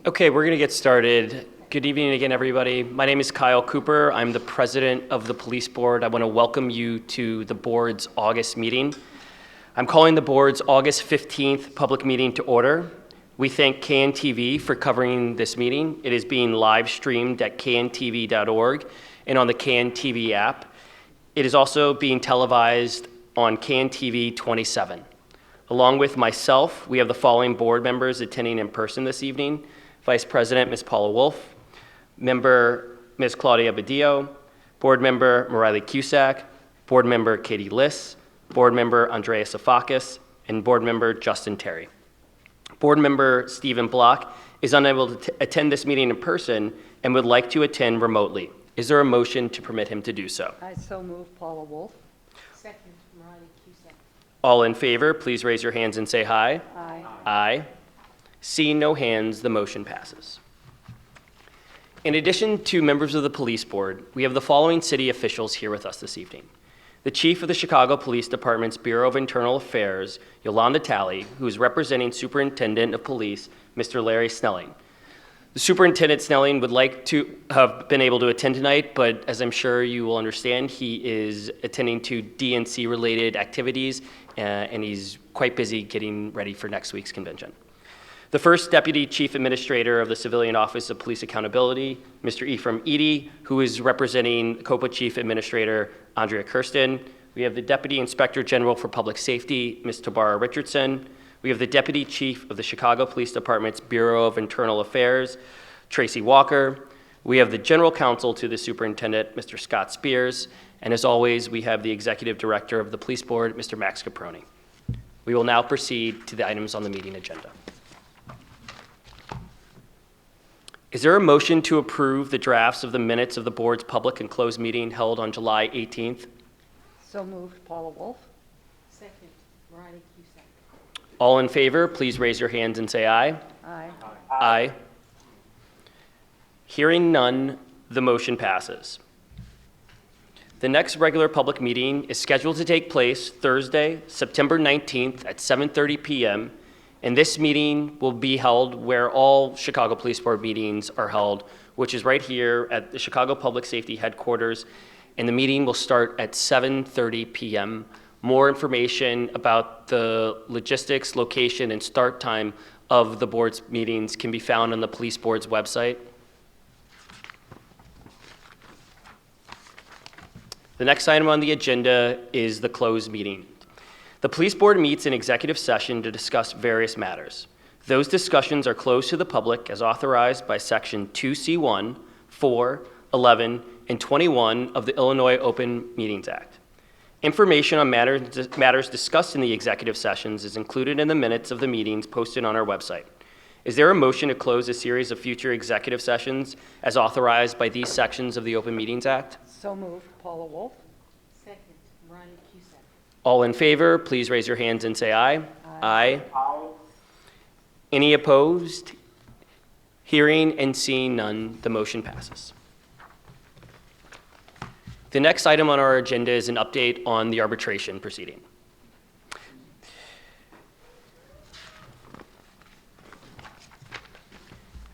Okay, we're going to get started. Good evening again, everybody. My name is Kyle Cooper. I'm the president of the police board. I want to welcome you to the board's August meeting. I'm calling the board's August 15th public meeting to order. We thank KNTV for covering this meeting. It is being live streamed at kntv.org and on the KNTV app. It is also being televised on KNTV 27. Along with myself, we have the following board members attending in person this evening. Vice President, Ms. Paula Wolf, Member, Ms. Claudia Badillo, Board Member, Mariley Cusack, Board Member, Katie Liss, Board Member, Andrea Safakis, and Board Member, Justin Terry. Board Member, Stephen Block, is unable to attend this meeting in person and would like to attend remotely. Is there a motion to permit him to do so? I so move. Paula Wolf. Second, Mariley Cusack. All in favor, please raise your hands and say aye. Aye. Aye. Seeing no hands, the motion passes. In addition to members of the police board, we have the following city officials here with us this evening. The Chief of the Chicago Police Department's Bureau of Internal Affairs, Yolanda Talley, who is representing Superintendent of Police, Mr. Larry Snelling. The Superintendent Snelling would like to have been able to attend tonight, but as I'm sure you will understand, he is attending to DNC-related activities, and he's quite busy getting ready for next week's convention. The first Deputy Chief Administrator of the Civilian Office of Police Accountability, Mr. Ephraim Eady, who is representing COPA Chief Administrator Andrea Kirsten. We have the Deputy Inspector General for Public Safety, Ms. Tabara Richardson. We have the Deputy Chief of the Chicago Police Department's Bureau of Internal Affairs, Tracy Walker. We have the General Counsel to the Superintendent, Mr. Scott Spears. And as always, we have the Executive Director of the Police Board, Mr. Max Caproni. We will now proceed to the items on the meeting agenda. Is there a motion to approve the drafts of the minutes of the board's public and closed meeting held on July 18th? So moved. Paula Wolf. Second, Mariley Cusack. All in favor, please raise your hands and say aye. Aye. Aye. Hearing none, the motion passes. The next regular public meeting is scheduled to take place Thursday, September 19th at 7:30 p.m. And this meeting will be held where all Chicago Police Board meetings are held, which is right here at the Chicago Public Safety Headquarters. And the meeting will start at 7:30 p.m. More information about the logistics, location, and start time of the board's meetings can be found on the police board's website. The next item on the agenda is the closed meeting. The police board meets in executive session to discuss various matters. Those discussions are closed to the public as authorized by Section 2C1, 4, 11, and 21 of the Illinois Open Meetings Act. Information on matters discussed in the executive sessions is included in the minutes of the meetings posted on our website. Is there a motion to close a series of future executive sessions as authorized by these sections of the Open Meetings Act? So moved. Paula Wolf. Second, Mariley Cusack. All in favor, please raise your hands and say aye. Aye. Any opposed? Hearing and seeing none, the motion passes. The next item on our agenda is an update on the arbitration proceeding.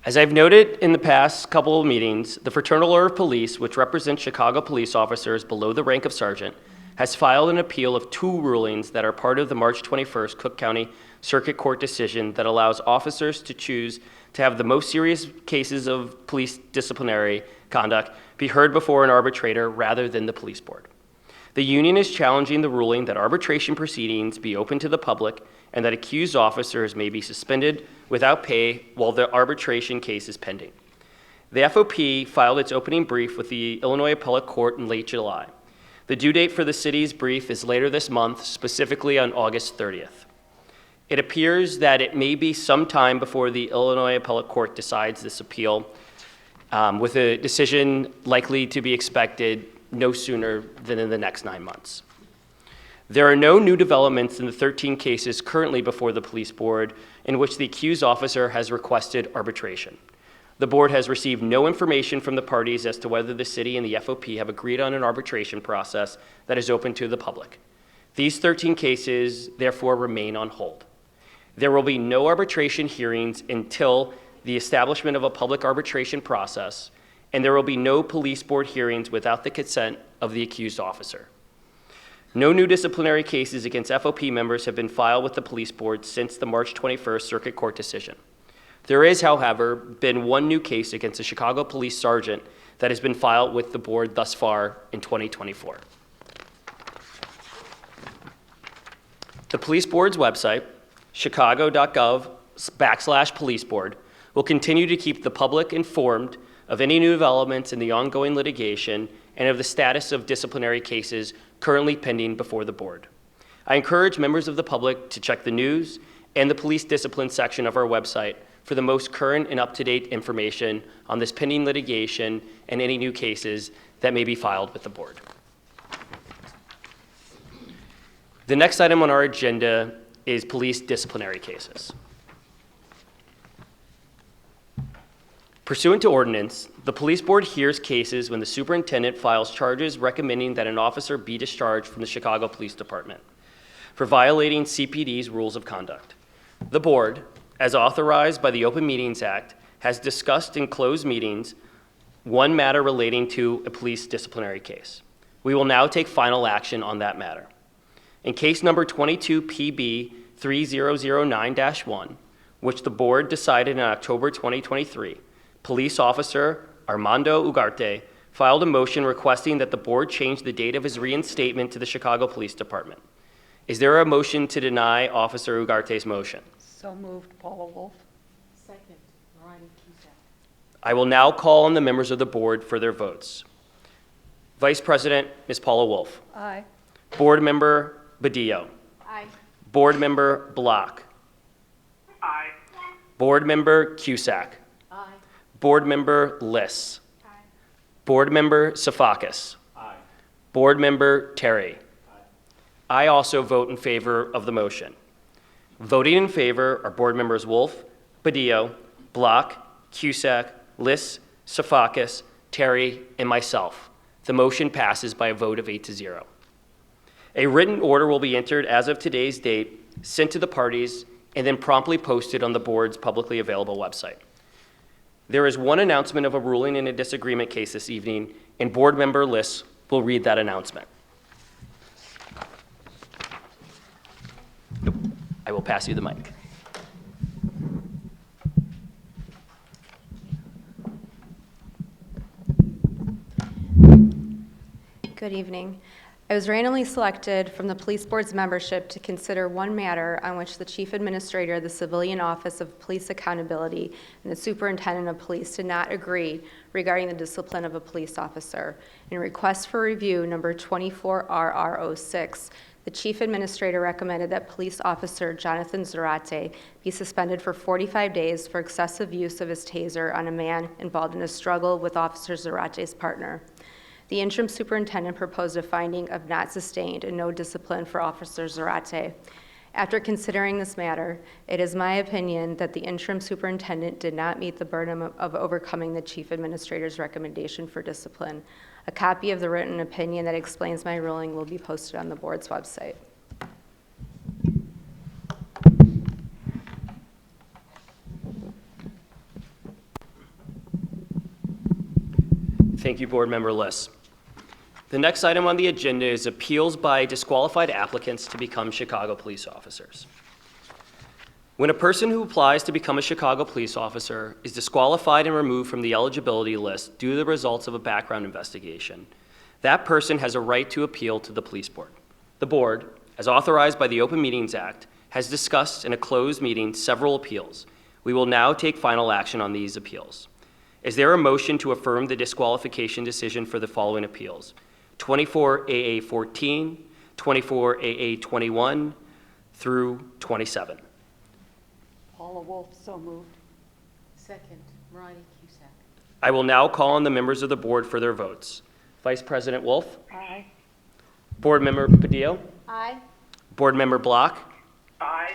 As I've noted in the past couple of meetings, the Fraternal Order of Police, which represents Chicago police officers below the rank of sergeant, has filed an appeal of two rulings that are part of the March 21st Cook County Circuit Court decision that allows officers to choose to have the most serious cases of police disciplinary conduct be heard before an arbitrator rather than the police board. The union is challenging the ruling that arbitration proceedings be open to the public and that accused officers may be suspended without pay while the arbitration case is pending. The FOP filed its opening brief with the Illinois Appellate Court in late July. The due date for the city's brief is later this month, specifically on August 30th. It appears that it may be some time before the Illinois Appellate Court decides this appeal, with a decision likely to be expected no sooner than in the next 9 months. There are no new developments in the 13 cases currently before the police board in which the accused officer has requested arbitration. The board has received no information from the parties as to whether the city and the FOP have agreed on an arbitration process that is open to the public. These 13 cases therefore remain on hold. There will be no arbitration hearings until the establishment of a public arbitration process, and there will be no police board hearings without the consent of the accused officer. No new disciplinary cases against FOP members have been filed with the police board since the March 21st Circuit Court decision. There is, however, been one new case against a Chicago police sergeant that has been filed with the board thus far in 2024. The police board's website, chicago.gov/policeboard, will continue to keep the public informed of any new developments in the ongoing litigation and of the status of disciplinary cases currently pending before the board. I encourage members of the public to check the news and the police discipline section of our website for the most current and up-to-date information on this pending litigation and any new cases that may be filed with the board. The next item on our agenda is police disciplinary cases. Pursuant to ordinance, the police board hears cases when the superintendent files charges recommending that an officer be discharged from the Chicago Police Department for violating CPD's rules of conduct. The board, as authorized by the Open Meetings Act, has discussed in closed meetings one matter relating to a police disciplinary case. We will now take final action on that matter. In case number 22 PB 3009-1, which the board decided in October 2023, police officer Armando Ugarte filed a motion requesting that the board change the date of his reinstatement to the Chicago Police Department. Is there a motion to deny Officer Ugarte's motion? So moved, Paula Wolf. Second, Ronnie Cusack. I will now call on the members of the board for their votes. Vice President, Ms. Paula Wolf. Aye. Board Member Badillo. Aye. Board Member Block. Aye. Board Member Cusack. Aye. Board Member Liss. Aye. Board Member Safakis. Aye. Board Member Terry. Aye. I also vote in favor of the motion. Voting in favor are Board Members Wolf, Badillo, Block, Cusack, Liss, Safakis, Terry, and myself. The motion passes by a vote of 8-0. A written order will be entered as of today's date, sent to the parties, and then promptly posted on the board's publicly available website. There is one announcement of a ruling in a disagreement case this evening, and Board Member Liss will read that announcement. I will pass you the mic. Good evening. I was randomly selected from the police board's membership to consider one matter on which the chief administrator of the Civilian Office of Police Accountability and the superintendent of police did not agree regarding the discipline of a police officer. In request for review number 24RR06, the chief administrator recommended that police officer Jonathan Zarate be suspended for 45 days for excessive use of his taser on a man involved in a struggle with Officer Zarate's partner. The interim superintendent proposed a finding of not sustained and no discipline for Officer Zarate. After considering this matter, it is my opinion that the interim superintendent did not meet the burden of overcoming the chief administrator's recommendation for discipline. A copy of the written opinion that explains my ruling will be posted on the board's website. Thank you, Board Member Liss. The next item on the agenda is appeals by disqualified applicants to become Chicago police officers. When a person who applies to become a Chicago police officer is disqualified and removed from the eligibility list due to the results of a background investigation, that person has a right to appeal to the police board. The board, as authorized by the Open Meetings Act, has discussed in a closed meeting several appeals. We will now take final action on these appeals. Is there a motion to affirm the disqualification decision for the following appeals? 24AA14, 24AA21 through 27. Paula Wolf, so moved. Second, Ronnie Cusack. I will now call on the members of the board for their votes. Vice President Wolf, Aye. Board Member Padillo, Aye. Board Member Block, Aye.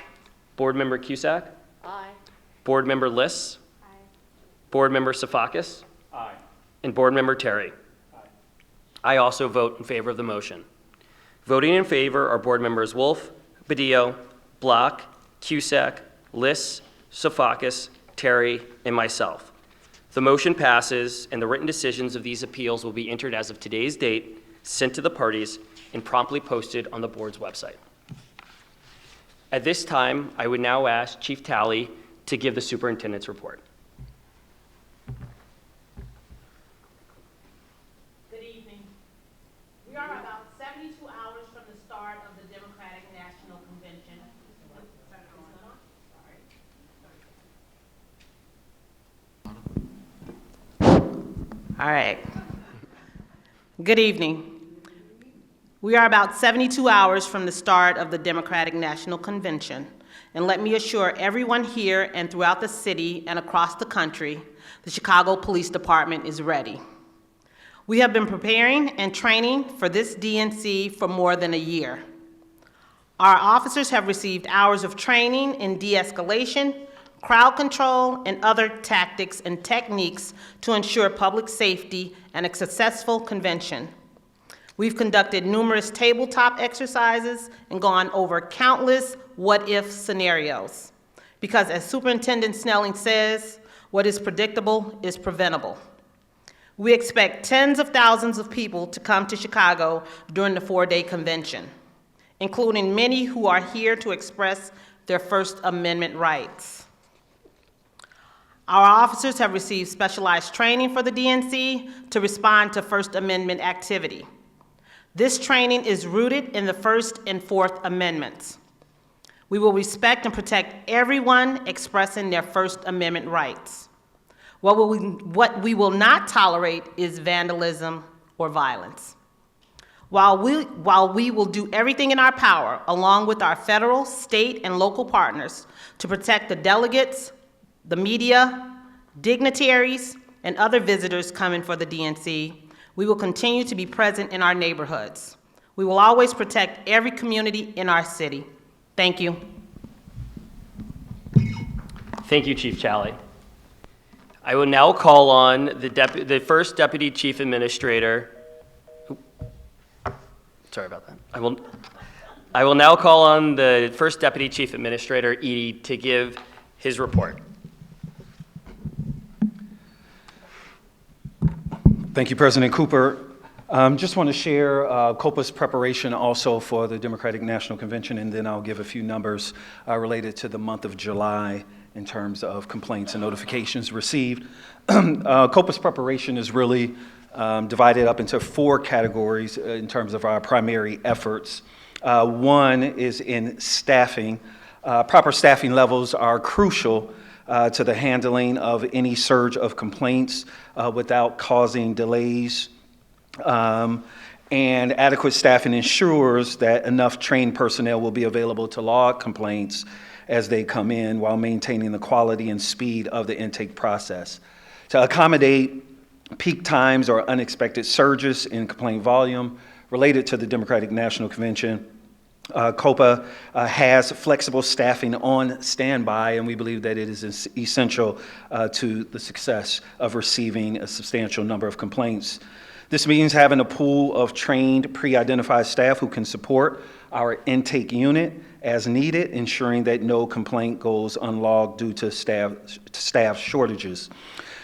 Board Member Cusack, Aye. Board Member Liss, Aye. Board Member Safakis, Aye. and Board Member Terry. Aye. I also vote in favor of the motion. Voting in favor are Board Members Wolf, Badillo, Block, Cusack, Liss, Safakis, Terry, and myself. The motion passes, and the written decisions of these appeals will be entered as of today's date, sent to the parties, and promptly posted on the board's website. At this time, I would now ask Chief Talley to give the superintendent's report. Good evening. We are about 72 hours from the start of the Democratic National Convention. All right. Good evening. We are about 72 hours from the start of the Democratic National Convention, and let me assure everyone here and throughout the city and across the country, the Chicago Police Department is ready. We have been preparing and training for this DNC for more than a year. Our officers have received hours of training in de-escalation, crowd control, and other tactics and techniques to ensure public safety and a successful convention. We've conducted numerous tabletop exercises and gone over countless what-if scenarios. Because as Superintendent Snelling says, what is predictable is preventable. We expect tens of thousands of people to come to Chicago during the 4-day convention, including many who are here to express their First Amendment rights. Our officers have received specialized training for the DNC to respond to First Amendment activity. This training is rooted in the First and Fourth Amendments. We will respect and protect everyone expressing their First Amendment rights. What we will not tolerate is vandalism or violence. While we will do everything in our power, along with our federal, state, and local partners, to protect the delegates, the media, dignitaries, and other visitors coming for the DNC, we will continue to be present in our neighborhoods. We will always protect every community in our city. Thank you. Thank you, Chief Talley. I will now call on the first Deputy Chief Administrator. Sorry about that. I will now call on the first Deputy Chief Administrator, Edie, to give his report. Thank you, President Cooper. Just want to share COPA's preparation also for the Democratic National Convention, and then I'll give a few numbers related to the month of July in terms of complaints and notifications received. COPA's preparation is really divided up into 4 categories in terms of our primary efforts. One is in staffing. Proper staffing levels are crucial to the handling of any surge of complaints without causing delays. And adequate staffing ensures that enough trained personnel will be available to log complaints as they come in while maintaining the quality and speed of the intake process. To accommodate peak times or unexpected surges in complaint volume related to the Democratic National Convention, COPA has flexible staffing on standby, and we believe that it is essential to the success of receiving a substantial number of complaints. This means having a pool of trained, pre-identified staff who can support our intake unit as needed, ensuring that no complaint goes unlogged due to staff shortages.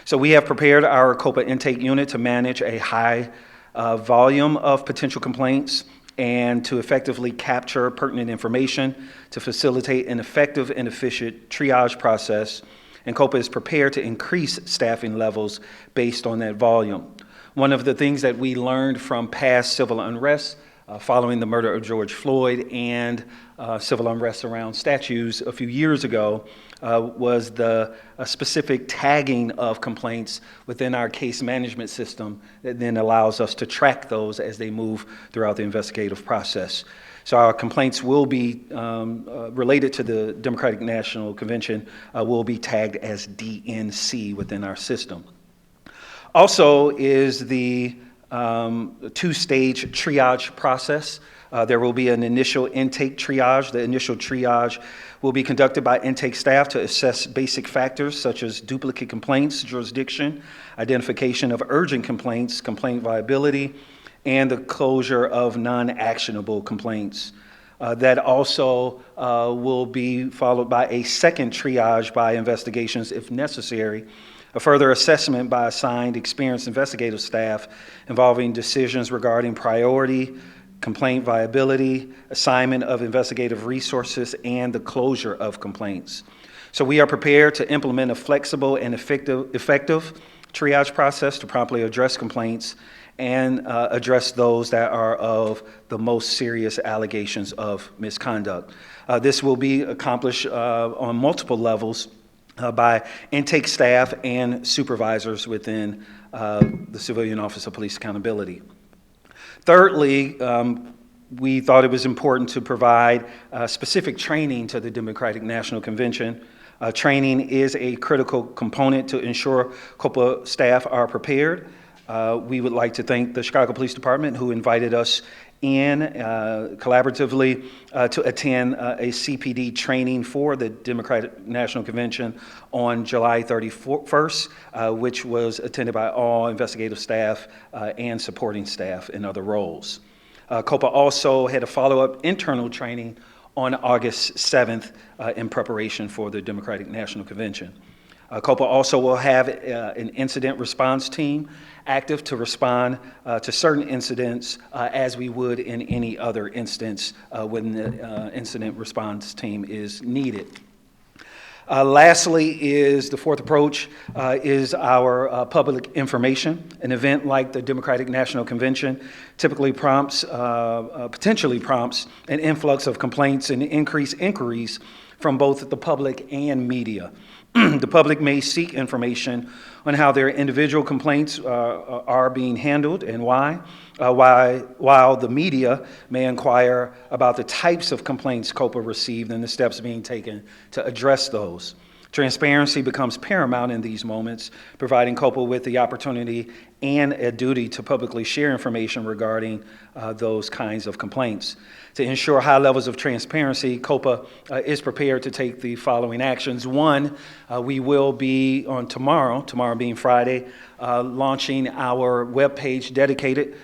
So we have prepared our COPA intake unit to manage a high volume of potential complaints and to effectively capture pertinent information to facilitate an effective and efficient triage process. And COPA is prepared to increase staffing levels based on that volume. One of the things that we learned from past civil unrest following the murder of George Floyd and civil unrest around statues a few years ago was the specific tagging of complaints within our case management system that then allows us to track those as they move throughout the investigative process. So our complaints will be related to the Democratic National Convention will be tagged as DNC within our system. Also is the 2-stage triage process. There will be an initial intake triage. The initial triage will be conducted by intake staff to assess basic factors such as duplicate complaints, jurisdiction, identification of urgent complaints, complaint viability, and the closure of non-actionable complaints. That also will be followed by a second triage by investigations if necessary, a further assessment by assigned experienced investigative staff involving decisions regarding priority, complaint viability, assignment of investigative resources, and the closure of complaints. So we are prepared to implement a flexible and effective triage process to promptly address complaints and address those that are of the most serious allegations of misconduct. This will be accomplished on multiple levels by intake staff and supervisors within the Civilian Office of Police Accountability. Thirdly, we thought it was important to provide specific training to the Democratic National Convention. Training is a critical component to ensure COPA staff are prepared. We would like to thank the Chicago Police Department, who invited us in collaboratively to attend a CPD training for the Democratic National Convention on July 31st, which was attended by all investigative staff and supporting staff in other roles. COPA also had a follow-up internal training on August 7th in preparation for the Democratic National Convention. COPA also will have an incident response team active to respond to certain incidents as we would in any other instance when the incident response team is needed. Lastly is the fourth approach is our public information. An event like the Democratic National Convention typically potentially prompts an influx of complaints and increased inquiries from both the public and media. The public may seek information on how their individual complaints are being handled and why, while the media may inquire about the types of complaints COPA received and the steps being taken to address those. Transparency becomes paramount in these moments, providing COPA with the opportunity and a duty to publicly share information regarding those kinds of complaints. To ensure high levels of transparency, COPA is prepared to take the following actions. One, we will be on tomorrow being Friday, launching our webpage dedicated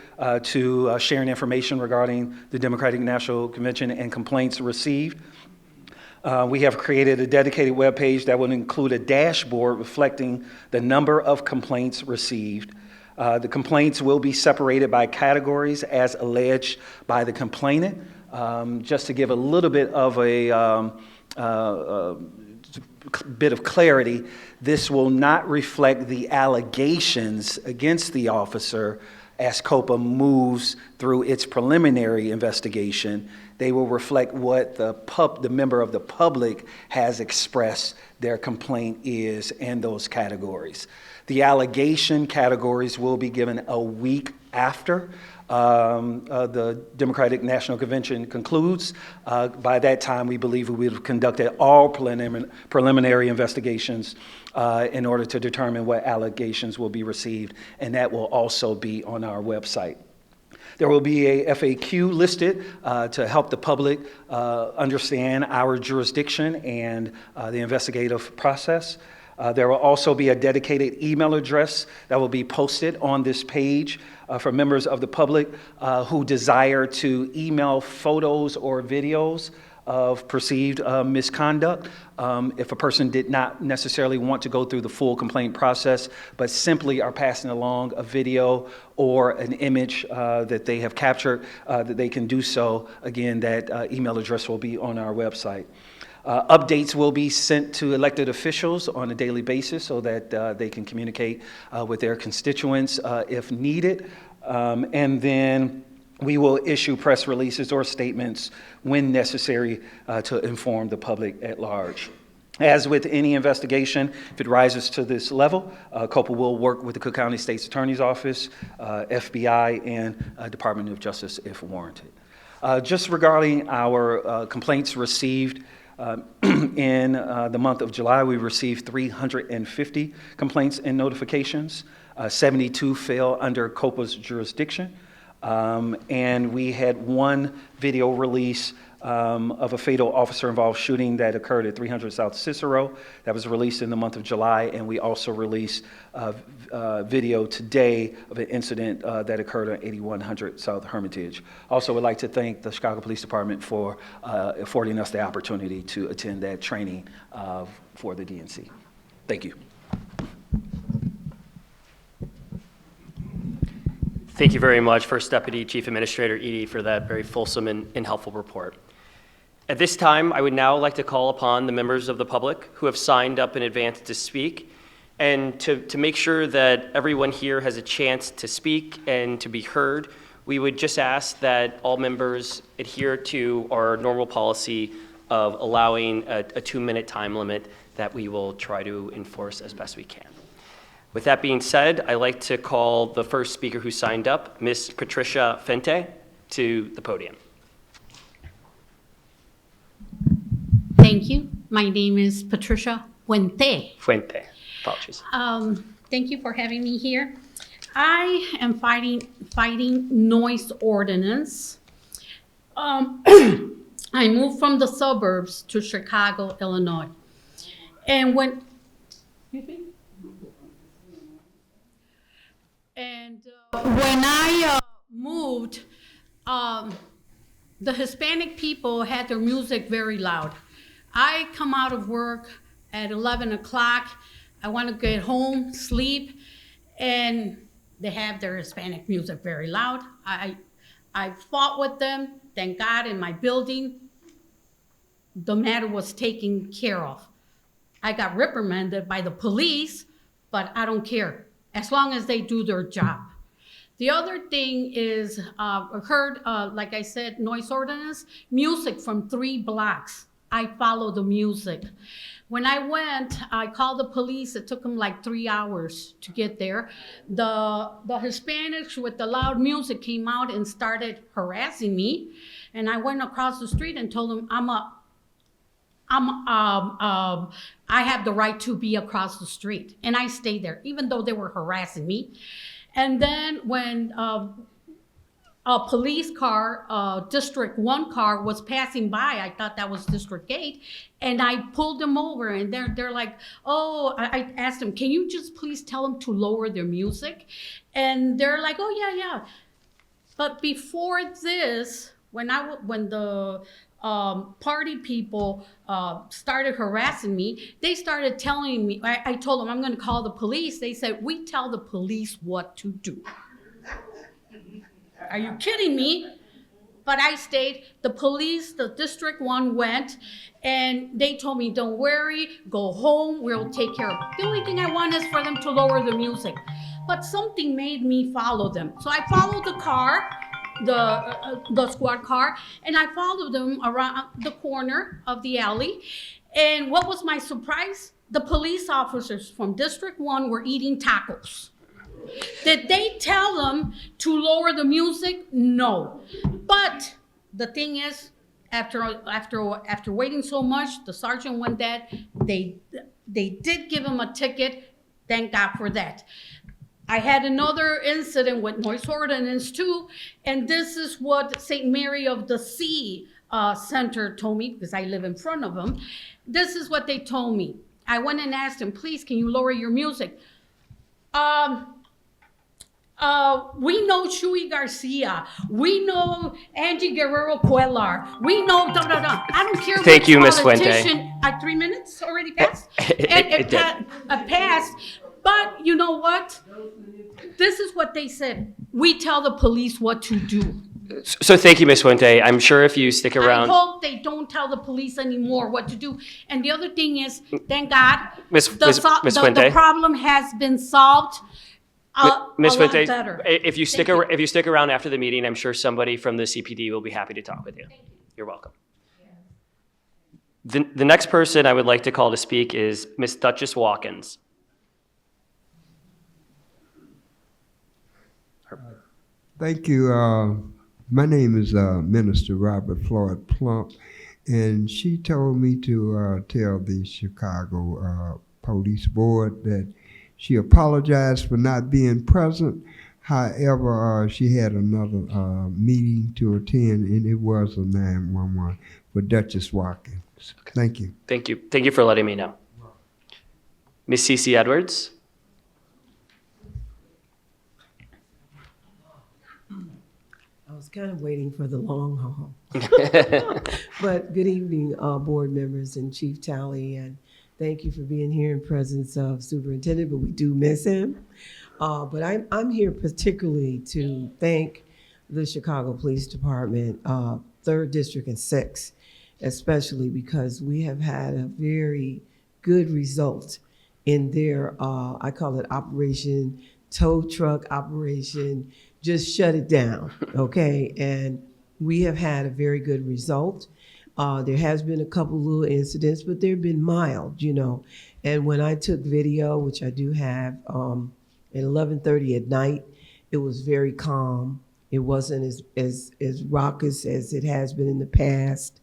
to sharing information regarding the Democratic National Convention and complaints received. We have created a dedicated webpage that will include a dashboard reflecting the number of complaints received. The complaints will be separated by categories as alleged by the complainant. Just to give a little bit of a bit of clarity, this will not reflect the allegations against the officer as COPA moves through its preliminary investigation. They will reflect what the member of the public has expressed their complaint is and those categories. The allegation categories will be given a week after the Democratic National Convention concludes. By that time, we believe we will have conducted all preliminary investigations in order to determine what allegations will be received, and that will also be on our website. There will be a FAQ listed to help the public understand our jurisdiction and the investigative process. There will also be a dedicated email address that will be posted on this page for members of the public who desire to email photos or videos of perceived misconduct. If a person did not necessarily want to go through the full complaint process, but simply are passing along a video or an image that they have captured, that they can do so. Again, that email address will be on our website. Updates will be sent to elected officials on a daily basis so that they can communicate with their constituents if needed. And then we will issue press releases or statements when necessary to inform the public at large. As with any investigation, if it rises to this level, COPA will work with the Cook County State's Attorney's Office, FBI, and Department of Justice if warranted. Just regarding our complaints received in the month of July, we received 350 complaints and notifications. 72 fell under COPA's jurisdiction. And we had one video release of a fatal officer-involved shooting that occurred at 300 South Cicero. That was released in the month of July, and we also released video today of an incident that occurred on 8100 South Hermitage. Also, would like to thank the Chicago Police Department for affording us the opportunity to attend that training for the DNC. Thank you. Thank you very much, First Deputy Chief Administrator Eady, for that very fulsome and helpful report. At this time, I would now like to call upon the members of the public who have signed up in advance to speak, and to make sure that everyone here has a chance to speak and to be heard, we would just ask that all members adhere to our normal policy of allowing a 2-minute time limit that we will try to enforce as best we can. With that being said, I'd like to call the first speaker who signed up, Ms. Patricia Fente, to the podium. Thank you. My name is Patricia Fuente. Fuente, apologies. Thank you for having me here. I am fighting noise ordinance. I moved from the suburbs to Chicago, Illinois. And when I moved, the Hispanic people had their music very loud. I come out of work at 11 o'clock. I want to get home, sleep, and they have their Hispanic music very loud. I fought with them. Thank God in my building, the matter was taken care of. I got reprimanded by the police, but I don't care, as long as they do their job. The other thing is, heard, like I said, noise ordinance, music from 3 blocks. I follow the music. When I went, I called the police. It took them like 3 hours to get there. The Hispanics with the loud music came out and started harassing me. And I went across the street and told them I have the right to be across the street. And I stayed there, even though they were harassing me. And then when a police car, District 1 car was passing by, I thought that was District 8, and I pulled them over, and they're like, oh, I asked them, can you just please tell them to lower their music? And they're like, oh, yeah. But before this, when the party people started harassing me, they started telling me, I told them I'm going to call the police. They said, we tell the police what to do. Are you kidding me? But I stayed. The police, the District 1 went, and they told me, don't worry, go home, we'll take care of it. The only thing I want is for them to lower the music. But something made me follow them. So I followed the car, the squad car, and I followed them around the corner of the alley. And what was my surprise? The police officers from District 1 were eating tacos. Did they tell them to lower the music? No. But the thing is, after waiting so much, the sergeant went dead. They did give him a ticket. Thank God for that. I had another incident with noise ordinance too, and this is what St. Mary of the Sea Center told me, because I live in front of them. This is what they told me. I went and asked them, please, can you lower your music? We know Chuy Garcia. We know Angie Guerrero Cuellar. We know I don't care. Thank you, Ms. Fuente. 3 minutes already passed? It did. Passed. But you know what? This is what they said. We tell the police what to do. So thank you, Ms. Fuente. I'm sure if you stick around. I hope they don't tell the police anymore what to do. And the other thing is, thank God, Ms. Fuente. the problem has been solved. Ms. A lot Fuente, better. if you stick around after the meeting, I'm sure somebody from the CPD will be happy to talk with you. You're welcome. The next person I would like to call to speak is Ms. Duchess Watkins. Thank you. My name is Minister Robert Floyd Plump, and she told me to tell the Chicago Police Board that she apologized for not being present. However, she had another meeting to attend, and it was a 911 for Duchess Watkins. Thank you. Thank you. Thank you for letting me know. Ms. Cece Edwards? I was kind of waiting for the long haul. But good evening, board members and Chief Tally, and thank you for being here in presence of Superintendent, but we do miss him. But I'm here particularly to thank the Chicago Police Department, 3rd District and 6th, especially because we have had a very good result in their, I call it Operation Tow Truck Operation, just shut it down, okay? And we have had a very good result. There has been a couple little incidents, but they've been mild, you know. And when I took video, which I do have, at 11:30 at night, it was very calm. It wasn't as raucous as it has been in the past.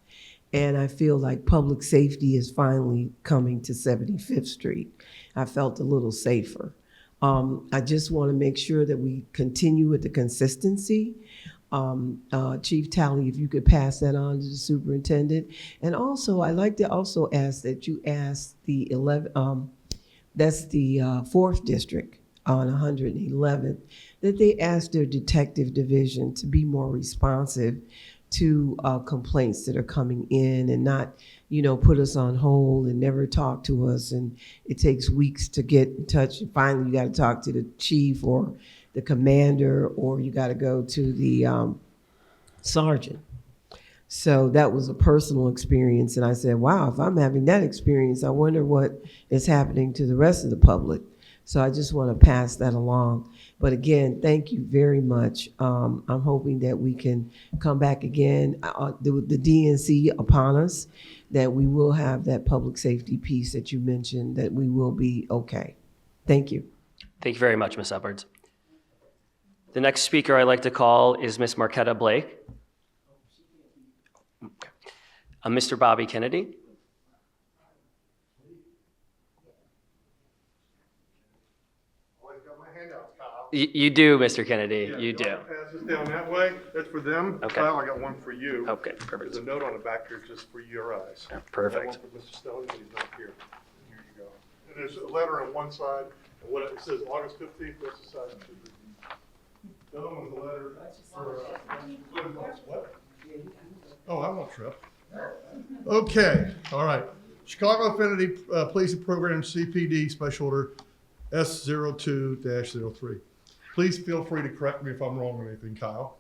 And I feel like public safety is finally coming to 75th Street. I felt a little safer. I just want to make sure that we continue with the consistency. Chief Tally, if you could pass that on to the superintendent. And also, I'd like to also ask that you ask the 4th district on 111th, that they ask their detective division to be more responsive to complaints that are coming in and not, you know, put us on hold and never talk to us. And it takes weeks to get in touch. And finally, you got to talk to the chief or the commander, or you got to go to the sergeant. So that was a personal experience. And I said, wow, if I'm having that experience, I wonder what is happening to the rest of the public. So I just want to pass that along. But again, thank you very much. I'm hoping that we can come back again, the DNC upon us, that we will have that public safety piece that you mentioned, that we will be okay. Thank you. Thank you very much, Ms. Edwards. The next speaker I'd like to call is Ms. Marquetta Blake. Okay. Mr. Bobby Kennedy. You do, Mr. Kennedy. Yeah, you do. Pass this down that way. That's for them. Okay. Kyle, I got one for you. Okay, perfect. There's a note on the back here just for your eyes. Yeah, perfect. I got one for Mr. Stone, but he's not here. Here you go. And there's a letter on one side, and what it says August 15th, that's the side. The other one's a letter for, what? Oh, I won't trip. Okay, all right. Chicago Affinity Policing Program CPD Special Order S02-03. Please feel free to correct me if I'm wrong on anything, Kyle.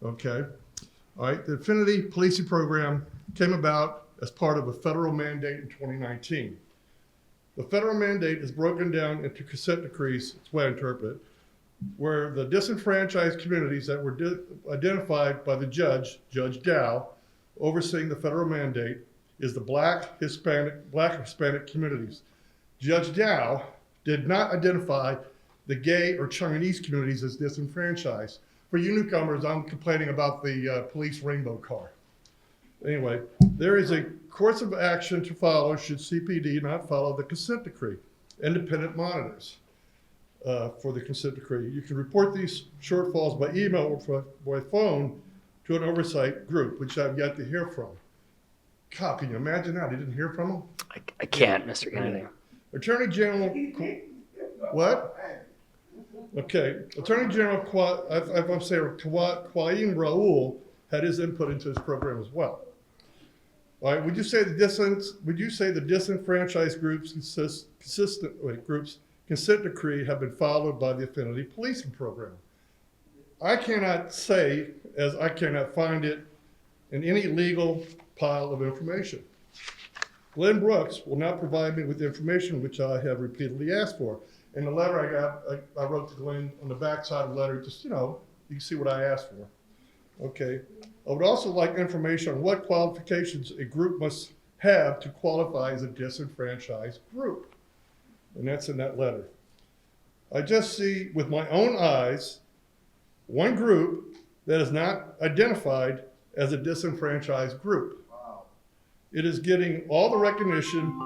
Okay. All right. The Affinity Policing Program came about as part of a federal mandate in 2019. The federal mandate is broken down into consent decrees, it's the way I interpret it, where the disenfranchised communities that were identified by the judge, Judge Dow, overseeing the federal mandate, is the Black Hispanic communities. Judge Dow did not identify the gay or Chinese communities as disenfranchised. For you newcomers, I'm complaining about the police rainbow car. Anyway, there is a course of action to follow should CPD not follow the consent decree. Independent monitors for the consent decree. You can report these shortfalls by email or by phone to an oversight group, which I've yet to hear from. God, can you imagine that? I didn't hear from them? I can't, Mr. Kennedy. Attorney General, what? Okay, Attorney General Kwaim Raoul had his input into this program as well. All right, would you say the disenfranchised groups consent decree have been followed by the Affinity Policing Program? I cannot say, as I cannot find it in any legal pile of information. Glenn Brooks will not provide me with the information which I have repeatedly asked for. In the letter I wrote to Glenn on the back side of the letter, just, you know, you can see what I asked for. Okay. I would also like information on what qualifications a group must have to qualify as a disenfranchised group. And that's in that letter. I just see with my own eyes one group that is not identified as a disenfranchised group. Wow. It is getting all the recognition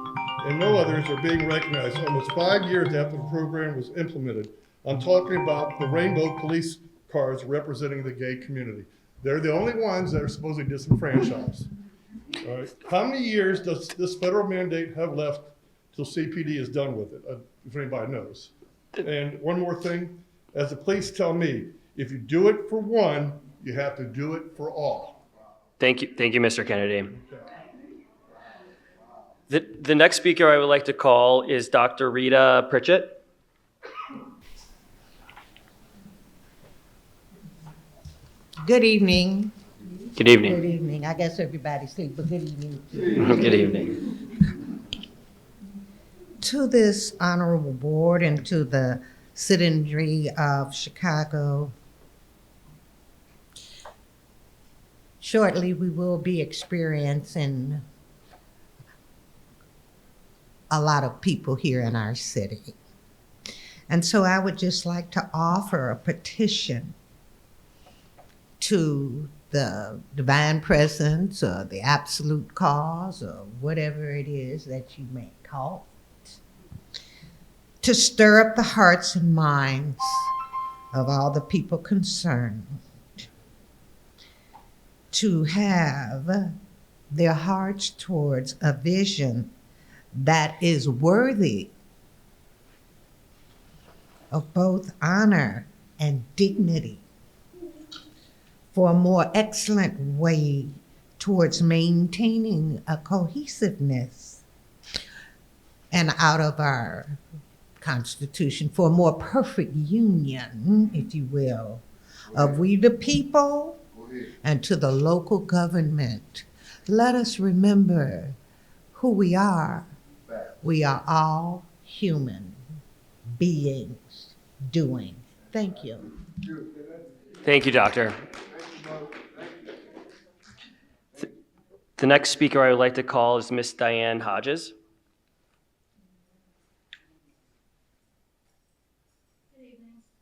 and no others are being recognized almost 5 years after the program was implemented. I'm talking about the rainbow police cars representing the gay community. They're the only ones that are supposedly disenfranchised. All right. How many years does this federal mandate have left till CPD is done with it, if anybody knows? And one more thing, as the police tell me, if you do it for one, you have to do it for all. Thank you, Mr. Kennedy. The next speaker I would like to call is Dr. Rita Pritchett. Good evening. Good evening. Good evening. I guess everybody's asleep, but good evening. Good evening. To this honorable board and to the citizenry of Chicago, shortly we will be experiencing a lot of people here in our city. And so I would just like to offer a petition to the divine presence or the absolute cause or whatever it is that you may call it, to stir up the hearts and minds of all the people concerned, to have their hearts towards a vision that is worthy of both honor and dignity, for a more excellent way towards maintaining a cohesiveness and out of our Constitution, for a more perfect union, if you will, of we the people and to the local government. Let us remember who we are. We are all human beings doing. Thank you. Thank you, Doctor. The next speaker I would like to call is Miss Diane Hodges.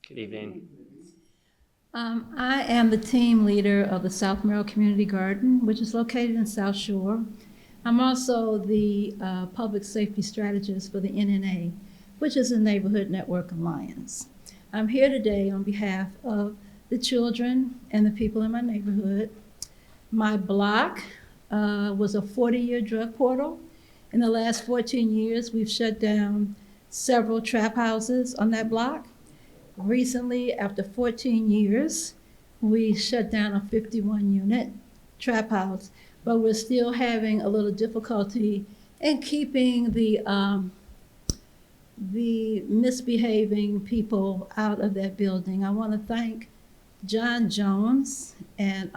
Good evening. I am the team leader of the South Merrill Community Garden, which is located in South Shore. I'm also the public safety strategist for the NNA, which is a Neighborhood Network Alliance. I'm here today on behalf of the children and the people in my neighborhood. My block was a 40-year drug portal. In the last 14 years, we've shut down several trap houses on that block. Recently, after 14 years, we shut down a 51-unit trap house, but we're still having a little difficulty in keeping the misbehaving people out of that building. I want to thank John Jones and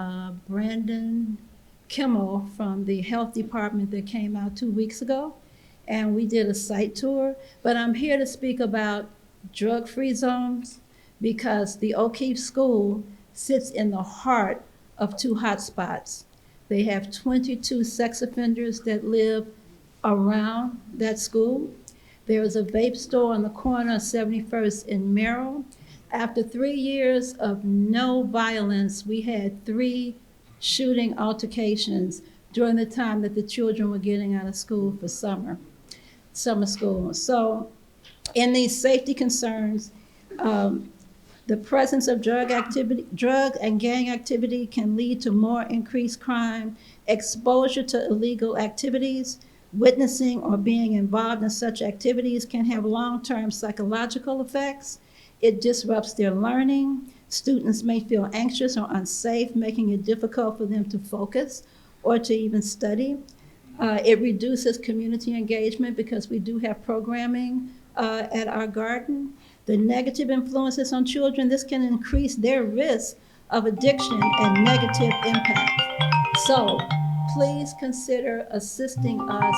Brandon Kimmel from the health department that came out 2 weeks ago, and we did a site tour. But I'm here to speak about drug-free zones because the O'Keefe School sits in the heart of two hotspots. They have 22 sex offenders that live around that school. There is a vape store on the corner of 71st in Merrill. After 3 years of no violence, we had 3 shooting altercations during the time that the children were getting out of school for summer school. So in these safety concerns, the presence of drug and gang activity can lead to more increased crime, exposure to illegal activities. Witnessing or being involved in such activities can have long-term psychological effects. It disrupts their learning. Students may feel anxious or unsafe, making it difficult for them to focus or to even study. It reduces community engagement because we do have programming at our garden. The negative influences on children, this can increase their risk of addiction and negative impact. So please consider assisting us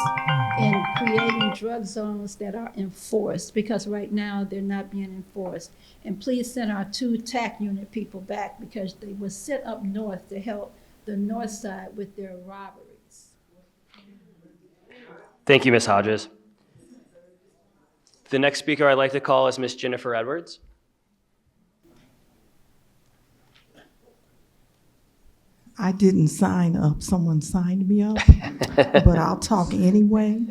in creating drug zones that are enforced, because right now they're not being enforced. And please send our 2 TAC unit people back because they were sent up north to help the north side with their robberies. Thank you, Ms. Hodges. The next speaker I'd like to call is Ms. Jennifer Edwards. I didn't sign up. Someone signed me up, but I'll talk anyway.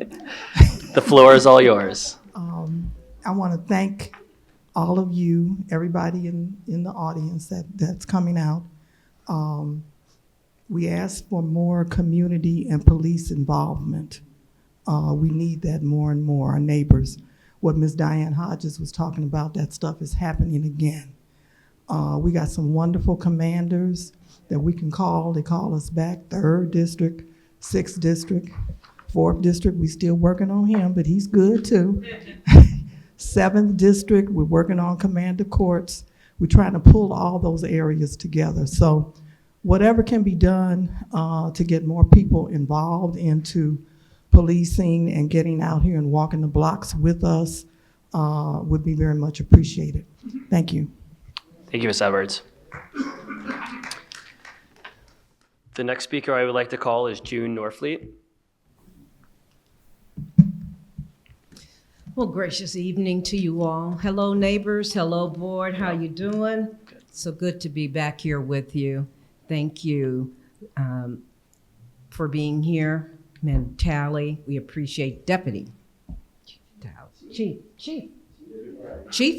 The floor is all yours. I want to thank all of you, everybody in the audience that's coming out. We ask for more community and police involvement. We need that more and more. Our neighbors, what Ms. Diane Hodges was talking about, that stuff is happening again. We got some wonderful commanders that we can call. They call us back, 3rd District, 6th District, 4th District. We still working on him, but he's good too. 7th District, we're working on Commander Courts. We're trying to pull all those areas together. So whatever can be done to get more people involved into policing and getting out here and walking the blocks with us would be very much appreciated. Thank you. Thank you, Ms. Edwards. The next speaker I would like to call is June Norfleet. Well, gracious evening to you all. Hello, neighbors. Hello, board. How you doing? So good to be back here with you. Thank you for being here. Man, Tally, we appreciate Deputy Chief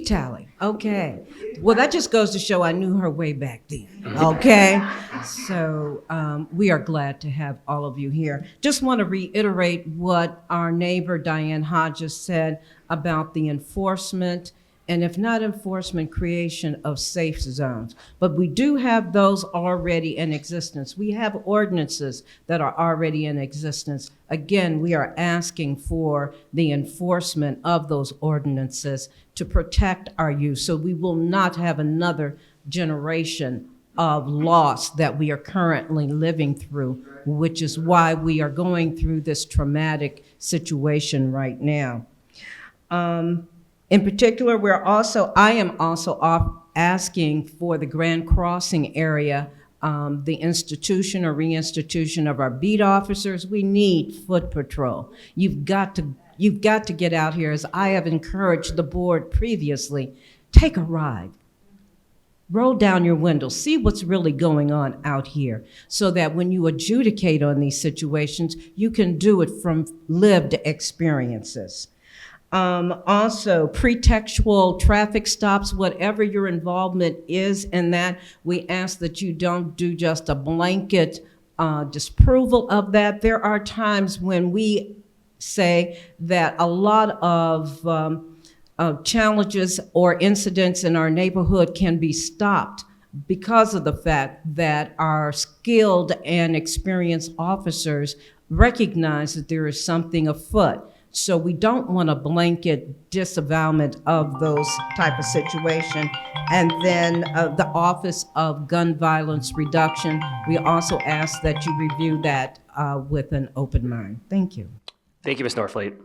Tally. Okay. Well, that just goes to show I knew her way back then. Okay. So we are glad to have all of you here. Just want to reiterate what our neighbor Diane Hodges said about the enforcement, and if not enforcement, creation of safe zones. But we do have those already in existence. We have ordinances that are already in existence. Again, we are asking for the enforcement of those ordinances to protect our youth, so we will not have another generation of loss that we are currently living through, which is why we are going through this traumatic situation right now. In particular, I am also asking for the Grand Crossing area, the institution or reinstitution of our beat officers. We need foot patrol. You've got to get out here, as I have encouraged the board previously. Take a ride. Roll down your window, see what's really going on out here, so that when you adjudicate on these situations, you can do it from lived experiences. Also, pretextual traffic stops, whatever your involvement is in that, we ask that you don't do just a blanket disapproval of that. There are times when we say that a lot of challenges or incidents in our neighborhood can be stopped because of the fact that our skilled and experienced officers recognize that there is something afoot. So we don't want a blanket disavowalment of those type of situation. And then the Office of Gun Violence Reduction, we also ask that you review that with an open mind. Thank you. Thank you, Ms. Norfleet.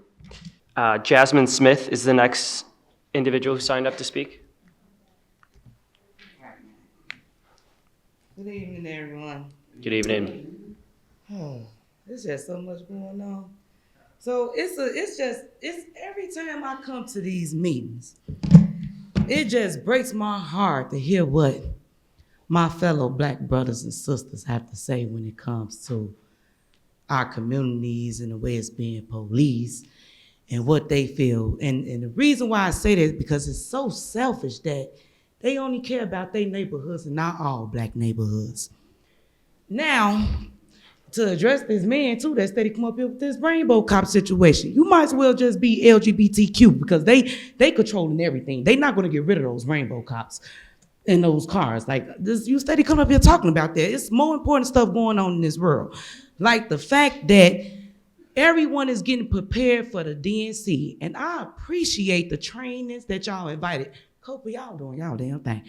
Jasmine Smith is the next individual who signed up to speak. Good evening, everyone. Good evening. Oh, there's just so much going on. So it's every time I come to these meetings, it just breaks my heart to hear what my fellow Black brothers and sisters have to say when it comes to our communities and the way it's being policed and what they feel. And the reason why I say that is because it's so selfish that they only care about their neighborhoods and not all Black neighborhoods. Now, to address this man too that steady come up here with this rainbow cop situation, you might as well just be LGBTQ, because they controlling everything. They not gonna get rid of those rainbow cops in those cars. Like this, you steady come up here talking about that. It's more important stuff going on in this world. Like the fact that everyone is getting prepared for the DNC, and I appreciate the trainings that y'all invited. Copa, y'all doing y'all damn thing.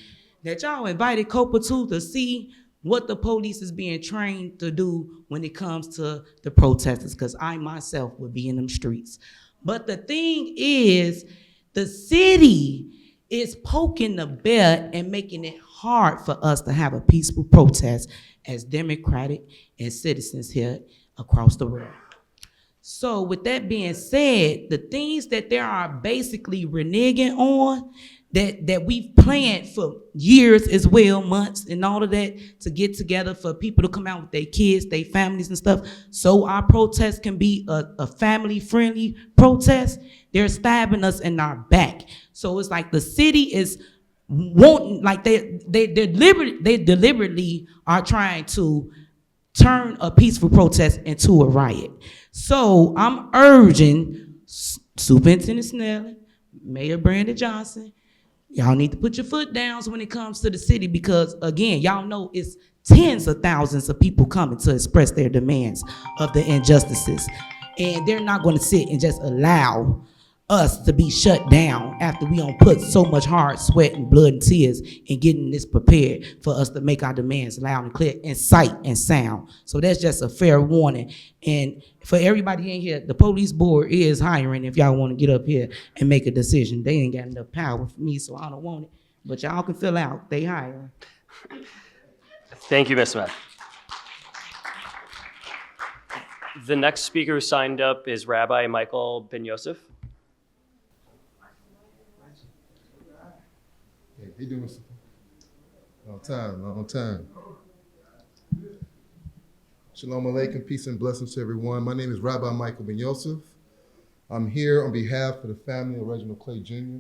That y'all invited Copa to see what the police is being trained to do when it comes to the protesters, because I myself would be in them streets. But the thing is, the city is poking the bear and making it hard for us to have a peaceful protest as Democratic and citizens here across the world. So with that being said, the things that they are basically reneging on, that we've planned for years as well, months and all of that, to get together for people to come out with their kids, their families and stuff, so our protest can be a family-friendly protest, they're stabbing us in our back. So it's like the city is wanting, like they deliberately are trying to turn a peaceful protest into a riot. So I'm urging Superintendent Snelling, Mayor Brandon Johnson, y'all need to put your foot down when it comes to the city, because again, y'all know it's tens of thousands of people coming to express their demands of the injustices. And they're not going to sit and just allow us to be shut down after we don't put so much hard sweat and blood and tears in getting this prepared for us to make our demands loud and clear in sight and sound. So that's just a fair warning. And for everybody in here, the police board is hiring if y'all want to get up here and make a decision. They ain't got enough power for me, so I don't want it. But y'all can fill out, they hiring. Thank you, Ms. Smith. The next speaker who signed up is Rabbi Michael Ben Yosef. Hey, how you doing, Mr. Long time. Shalom Aleichem, peace and blessings to everyone. My name is Rabbi Michael Ben Yosef. I'm here on behalf of the family of Reginald Clay Jr.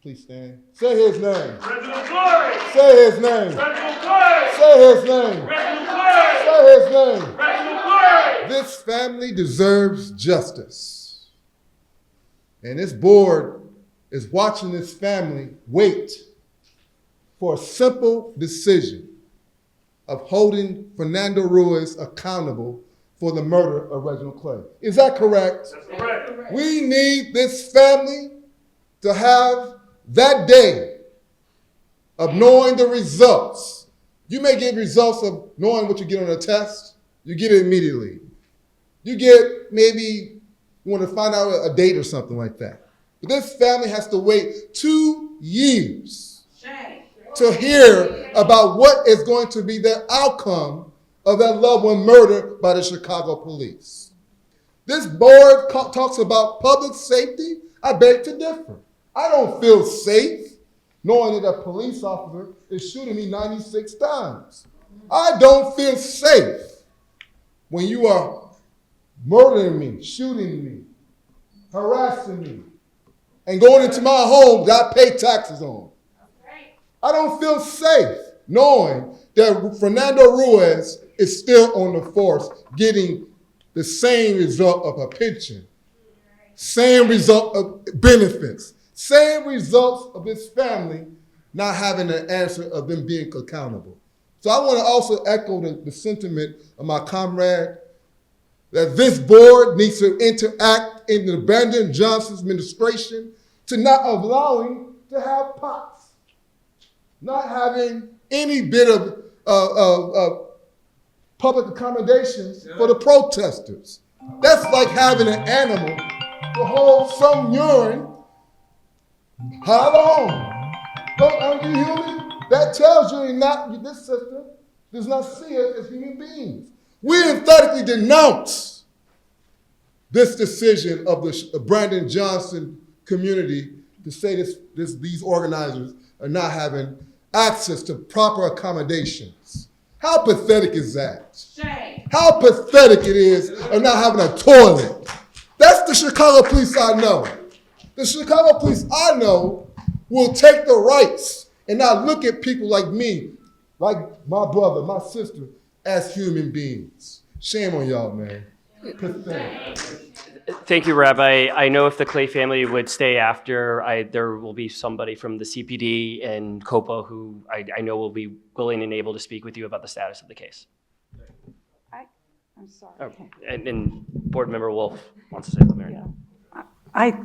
Please stand. Say his name. Reginald Clay! Say his name. Reginald Clay! Say his name. Reginald Clay! Say his name. Reginald Clay! This family deserves justice. And this board is watching this family wait for a simple decision of holding Fernando Ruiz accountable for the murder of Reginald Clay. Is that correct? That's correct. We need this family to have that day of knowing the results. You may get results of knowing what you get on a test. You get it immediately. You get maybe you want to find out a date or something like that. But this family has to wait 2 years to hear about what is going to be the outcome of that loved one murdered by the Chicago police. This board talks about public safety. I beg to differ. I don't feel safe knowing that a police officer is shooting me 96 times. I don't feel safe when you are murdering me, shooting me, harassing me, and going into my home that I pay taxes on. I don't feel safe knowing that Fernando Ruiz is still on the force getting the same result of a pension, same result of benefits, same results of his family not having an answer of them being accountable. So I want to also echo the sentiment of my comrade that this board needs to interact in the Brandon Johnson's administration to not allowing to have pots, not having any bit of public accommodations for the protesters. That's like having an animal to hold some urine. How long? Aren't you human? That tells you this system does not see us as human beings. We emphatically denounce this decision of the Brandon Johnson community to say these organizers are not having access to proper accommodations. How pathetic is that? Shame. How pathetic it is of not having a toilet. That's the Chicago police I know. The Chicago police I know will take the rights and not look at people like me, like my brother, my sister, as human beings. Shame on y'all, man. Pathetic. Thank you, Rabbi. I know if the Clay family would stay after, there will be somebody from the CPD and COPA who I know will be willing and able to speak with you about the status of the case. I'm sorry. Oh, and Board Member Wolf wants to say something right now. I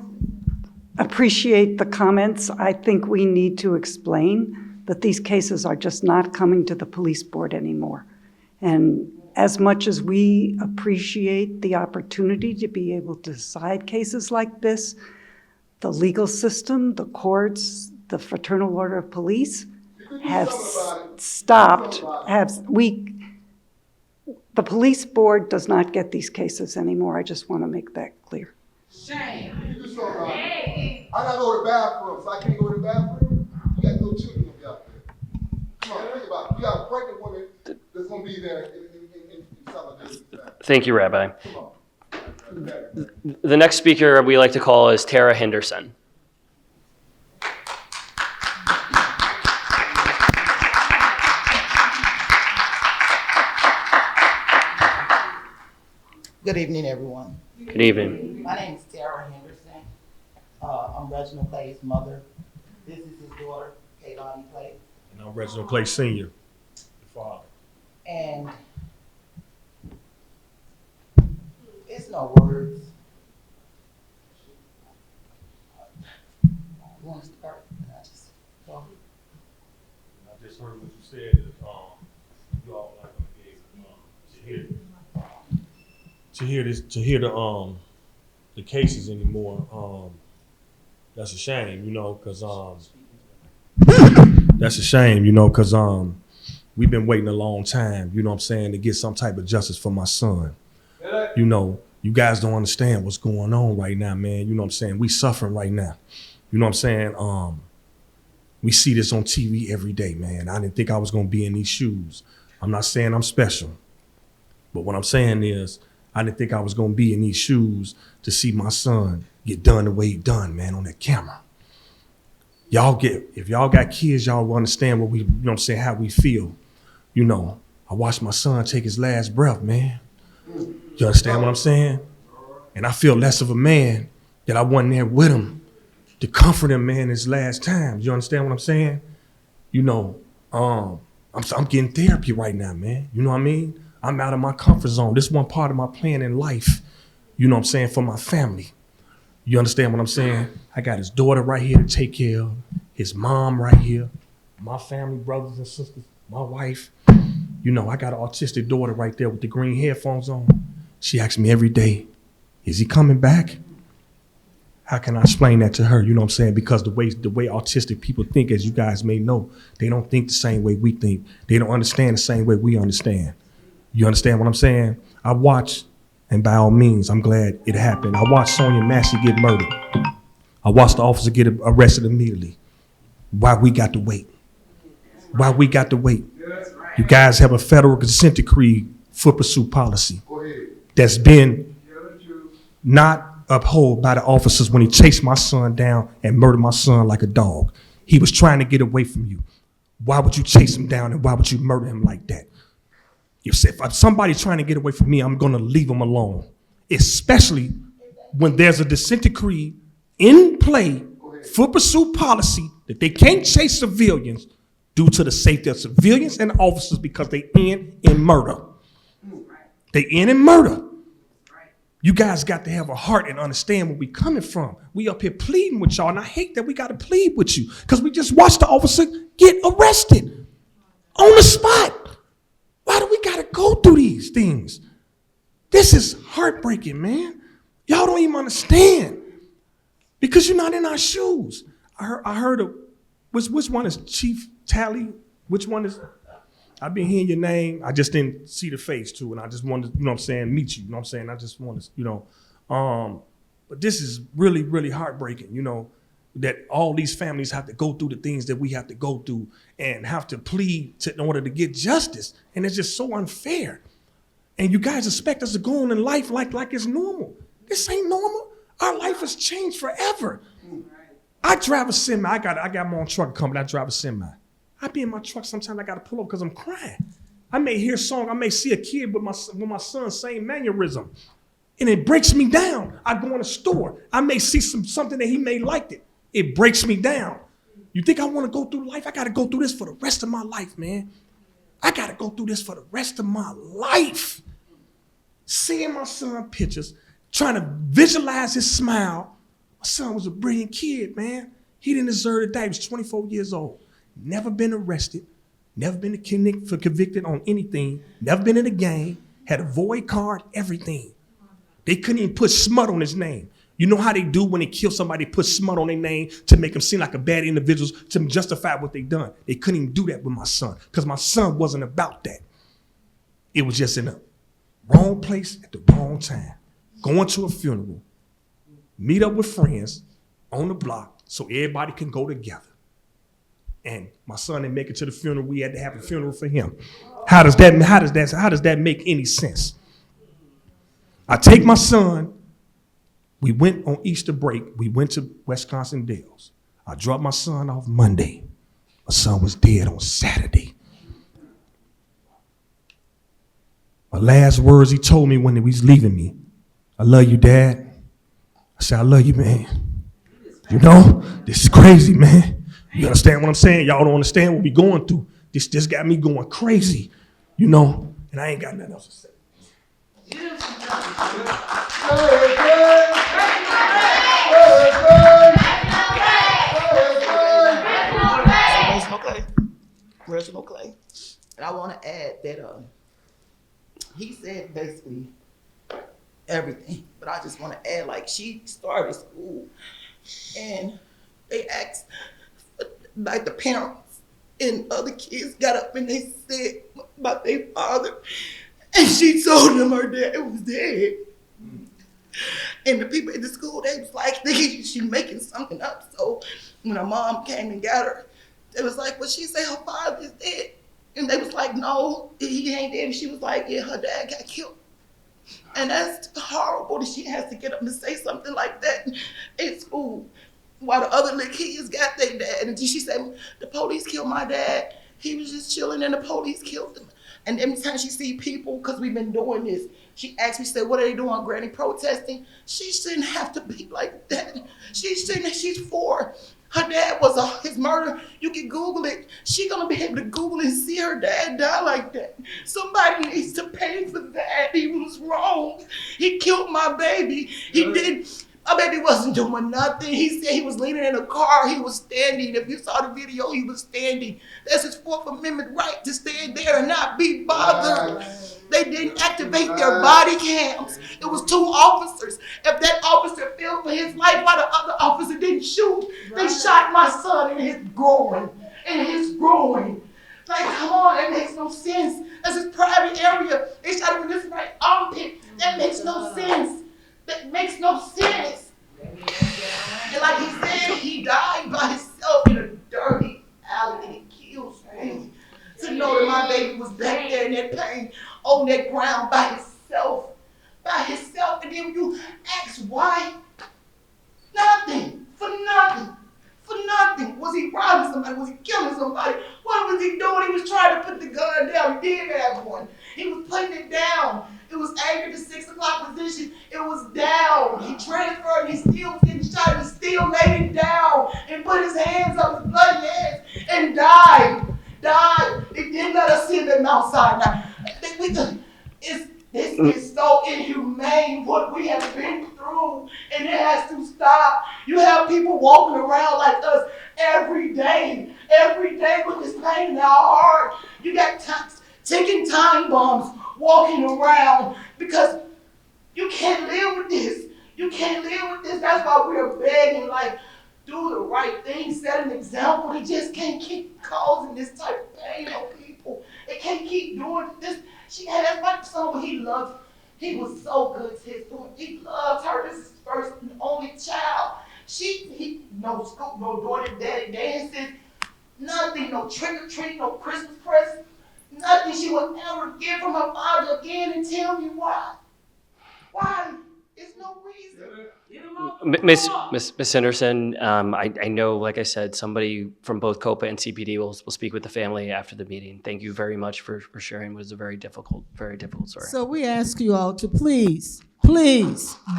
appreciate the comments. I think we need to explain that these cases are just not coming to the police board anymore. And as much as we appreciate the opportunity to be able to decide cases like this, the legal system, the courts, the Fraternal Order of Police have stopped, the police board does not get these cases anymore. I just want to make that clear. Shame. You do so right. I gotta go to the bathroom, so I can't go to the bathroom. You got little children out there. Come on, think about it. You got a pregnant woman that's gonna be there in solidarity. Thank you, Rabbi. The next speaker we like to call is Tara Henderson. Good evening, everyone. Good evening. My name is Tara Henderson. I'm Reginald Clay's mother. This is his daughter, Kaylani Clay. And I'm Reginald Clay Sr., the father. And it's no words. You want to start? I just go. I just heard what you said, that, you all not gonna be able to hear the cases anymore. That's a shame, you know, cause that's a shame, you know, cause we've been waiting a long time, you know what I'm saying, to get some type of justice for my son. You know, you guys don't understand what's going on right now, man. You know what I'm saying? We suffering right now. You know what I'm saying? We see this on TV every day, man. I didn't think I was gonna be in these shoes. I'm not saying I'm special, but what I'm saying is I didn't think I was gonna be in these shoes to see my son get done the way he done, man, on that camera. If y'all got kids, y'all will understand what we, you know what I'm saying, how we feel. You know, I watched my son take his last breath, man. You understand what I'm saying? And I feel less of a man that I wasn't there with him to comfort him, man, his last time. You understand what I'm saying? You know, I'm getting therapy right now, man. You know what I mean? I'm out of my comfort zone. This is one part of my plan in life, you know what I'm saying, for my family. You understand what I'm saying? I got his daughter right here to take care of, his mom right here, my family, brothers and sisters, my wife. You know, I got an autistic daughter right there with the green headphones on. She asks me every day, is he coming back? How can I explain that to her? You know what I'm saying? Because the way autistic people think, as you guys may know, they don't think the same way we think. They don't understand the same way we understand. You understand what I'm saying? I watched, and by all means, I'm glad it happened. I watched Sonia Massey get murdered. I watched the officer get arrested immediately. Why we got to wait? Why we got to wait? You guys have a federal consent decree for pursuit policy that's been not upheld by the officers when he chased my son down and murdered my son like a dog. He was trying to get away from you. Why would you chase him down and why would you murder him like that? If somebody's trying to get away from me, I'm going to leave them alone, especially when there's a consent decree in play for pursuit policy that they can't chase civilians due to the safety of civilians and officers because they end in murder. They end in murder. You guys got to have a heart and understand where we coming from. We up here pleading with y'all, and I hate that we got to plead with you because we just watched the officer get arrested on the spot. Why do we got to go through these things? This is heartbreaking, man. Y'all don't even understand because you're not in our shoes. I heard of, which one is Chief Tally? Which one is, I've been hearing your name. I just didn't see the face too. And I just wanted to, you know what I'm saying, meet you. You know what I'm saying? I just wanted to, you know, but this is really, really heartbreaking, you know, that all these families have to go through the things that we have to go through and have to plead in order to get justice. And it's just so unfair. And you guys expect us to go on in life like it's normal. This ain't normal. Our life has changed forever. I drive a semi. I got my own truck company. I drive a semi. I be in my truck sometimes. I got to pull up because I'm crying. I may hear a song. I may see a kid with my son's same mannerism, and it breaks me down. I go in a store. I may see something that he may like it. It breaks me down. You think I want to go through life? I got to go through this for the rest of my life, man. I got to go through this for the rest of my life. Seeing my son pictures, trying to visualize his smile. My son was a brilliant kid, man. He didn't deserve to die. He was 24 years old. Never been arrested. Never been convicted on anything. Never been in a gang. Had a void card, everything. They couldn't even put smut on his name. You know how they do when they kill somebody, put smut on their name to make them seem like a bad individual, to justify what they done. They couldn't even do that with my son because my son wasn't about that. It was just in the wrong place at the wrong time. Going to a funeral, meet up with friends on the block so everybody can go together. And my son didn't make it to the funeral. We had to have a funeral for him. How does that make any sense? I take my son. We went on Easter break. We went to Wisconsin Dells. I dropped my son off Monday. My son was dead on Saturday. My last words he told me when he was leaving me, I love you, Dad. I said, I love you, man. You know, this is crazy, man. You understand what I'm saying? Y'all don't understand what we going through. This just got me going crazy, you know, and I ain't got nothing else to say. Reginald Clay. And I want to add that he said basically everything, but I just want to add, like, she started school and they asked, like, the parents and other kids got up and they said about their father, and she told them her dad was dead. And the people at the school, they was like, she making something up. So when her mom came and got her, they was like, well, she said her father is dead. And they was like, no, he ain't dead. And she was like, yeah, her dad got killed. And that's horrible that she has to get up and say something like that at school while the other little kids got their dad. And she said, the police killed my dad. He was just chilling and the police killed him. And every time she see people, because we've been doing this, she asked me, she said, what are they doing, Granny, protesting? She shouldn't have to be like that. She shouldn't, she's for her dad was his murder. You can Google it. She gonna be able to Google and see her dad die like that. Somebody needs to pay for that. He was wrong. He killed my baby. He did. My baby wasn't doing nothing. He said he was leaning in a car. He was standing. If you saw the video, he was standing. That's his Fourth Amendment right to stand there and not be bothered. They didn't activate their body cams. It was 2 officers. If that officer fell for his life, why the other officer didn't shoot? They shot my son in his groin. Like, come on, that makes no sense. That's his private area. They shot him in his right armpit. That makes no sense. That makes no sense. And like he said, he died by himself in a dirty alley, and it kills me to know that my baby was back there in that pain, on that ground by himself. And then you ask why? Nothing. For nothing. Was he robbing somebody? Was he killing somebody? What was he doing? He was trying to put the gun down. He did have one. He was putting it down. It was anchored to 6 o'clock position. It was down. He transferred and he still was getting shot. He still laid it down and put his hands up, his bloody hands, and died. They didn't let us see them outside. Now, this is so inhumane what we have been through, and it has to stop. You have people walking around like us every day with this pain in our heart. You got ticking time bombs walking around because you can't live with this. That's why we're begging, like, do the right thing, set an example. They just can't keep causing this type of pain on people. They can't keep doing this. She had my son, he was so good to his daughter. He loved her. This is his first and only child. No school, no daughter, daddy dances, nothing, no trick or treat, no Christmas present, nothing she would ever get from her father again, and tell me why. Why? There's no reason. Miss Henderson, I know, like I said, somebody from both COPA and CPD will speak with the family after the meeting. Thank you very much for sharing what was a very difficult story. So we ask you all to please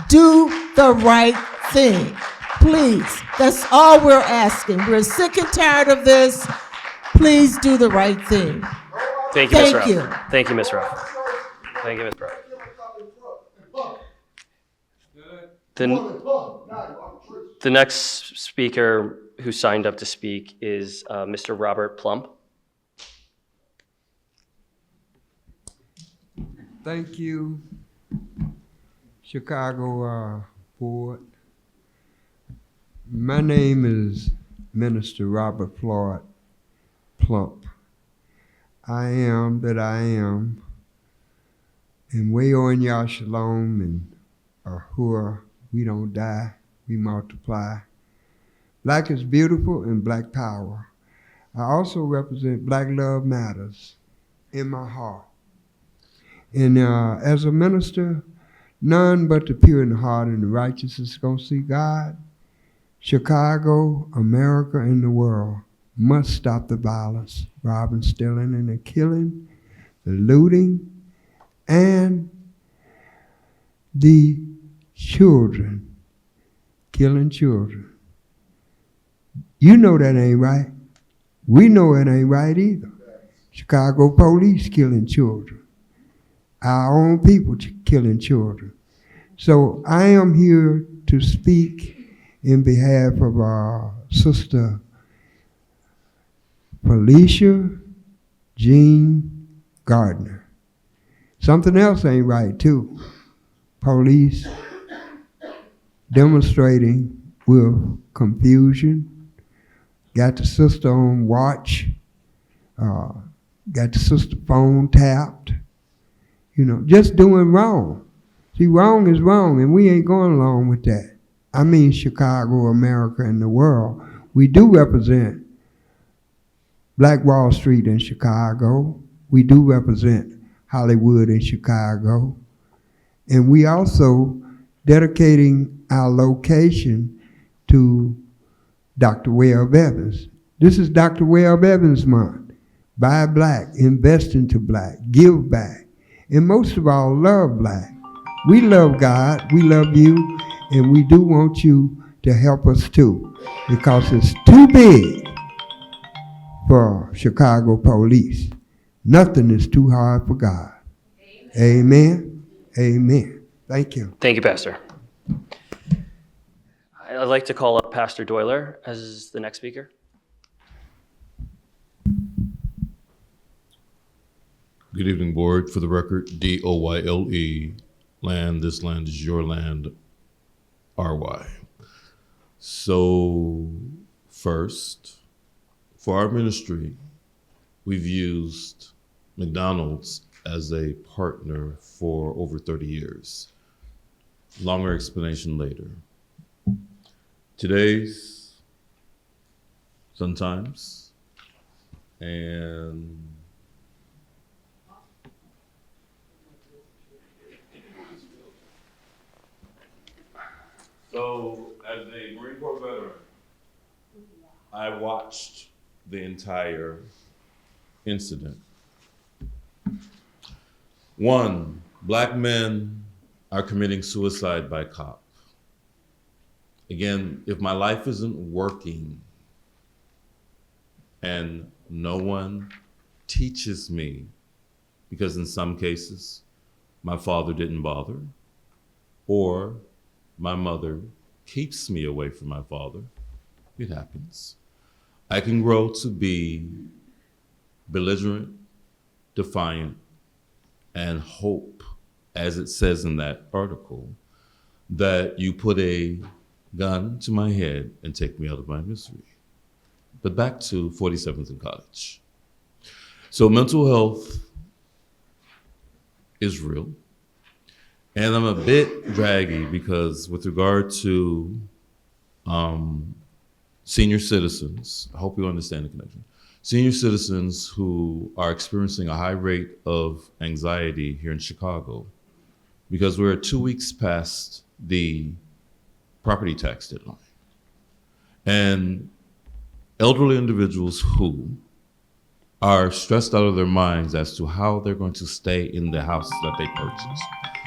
do the right thing. Please. That's all we're asking. We're sick and tired of this. Please do the right thing. Thank you, Ms. Ruff. Thank you, Ms. Ruff. The next speaker who signed up to speak is Mr. Robert Plump. Thank you, Chicago Board. My name is Minister Robert Floyd Plump. I am that I am, and way on Yah Shalom and Ahura, we don't die, we multiply. Black is beautiful and Black power. I also represent Black Love Matters in my heart. And as a minister, none but the pure in heart and the righteous is going to see God. Chicago, America, and the world must stop the violence, robbing, stealing, and the killing, the looting, and the children, killing children. You know that ain't right. We know it ain't right either. Chicago police killing children. Our own people killing children. So I am here to speak in behalf of our sister Felicia Jean Gardner. Something else ain't right too. Police demonstrating with confusion. Got the sister on watch. Got the sister phone tapped. You know, just doing wrong. See, wrong is wrong, and we ain't going along with that. I mean Chicago, America, and the world. We do represent Black Wall Street in Chicago. We do represent Hollywood in Chicago. And we also dedicating our location to Dr. Webb Evans. This is Dr. Webb Evans month. Buy black, invest into black, give back, and most of all, love black. We love God, we love you, and we do want you to help us too, because it's too big for Chicago police. Nothing is too hard for God. Amen. Amen. Thank you. Thank you, Pastor. I'd like to call up Pastor Doyler as the next speaker. Good evening, board. For the record, D-O-Y-L-E, land, this land is your land, R-Y. So first, for our ministry, we've used McDonald's as a partner for over 30 years. Longer explanation later. Today's sometimes, and so as a Marine Corps veteran, I watched the entire incident. One, black men are committing suicide by cop. Again, if my life isn't working and no one teaches me, because in some cases, my father didn't bother, or my mother keeps me away from my father, it happens. I can grow to be belligerent, defiant, and hope, as it says in that article, that you put a gun to my head and take me out of my misery. But back to 47th and College. So mental health is real. And I'm a bit draggy because with regard to senior citizens, I hope you understand the connection. Senior citizens who are experiencing a high rate of anxiety here in Chicago, because we're 2 weeks past the property tax deadline. And elderly individuals who are stressed out of their minds as to how they're going to stay in the house that they purchased.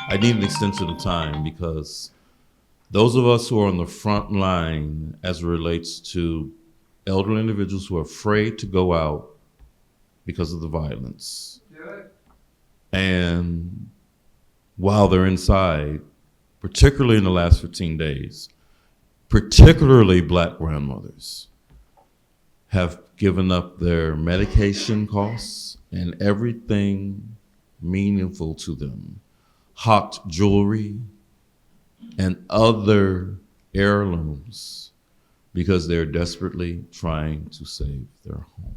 I need an extension of time because those of us who are on the front line as it relates to elderly individuals who are afraid to go out because of the violence. And while they're inside, particularly in the last 15 days, particularly black grandmothers have given up their medication costs and everything meaningful to them, hot jewelry and other heirlooms, because they're desperately trying to save their home.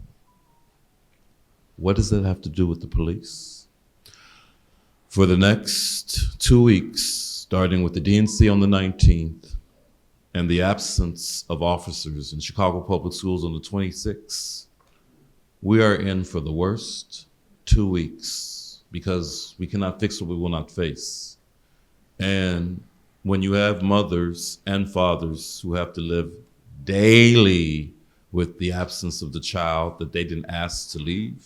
What does that have to do with the police? For the next 2 weeks, starting with the DNC on the 19th and the absence of officers in Chicago Public Schools on the 26th, we are in for the worst 2 weeks because we cannot fix what we will not face. And when you have mothers and fathers who have to live daily with the absence of the child that they didn't ask to leave,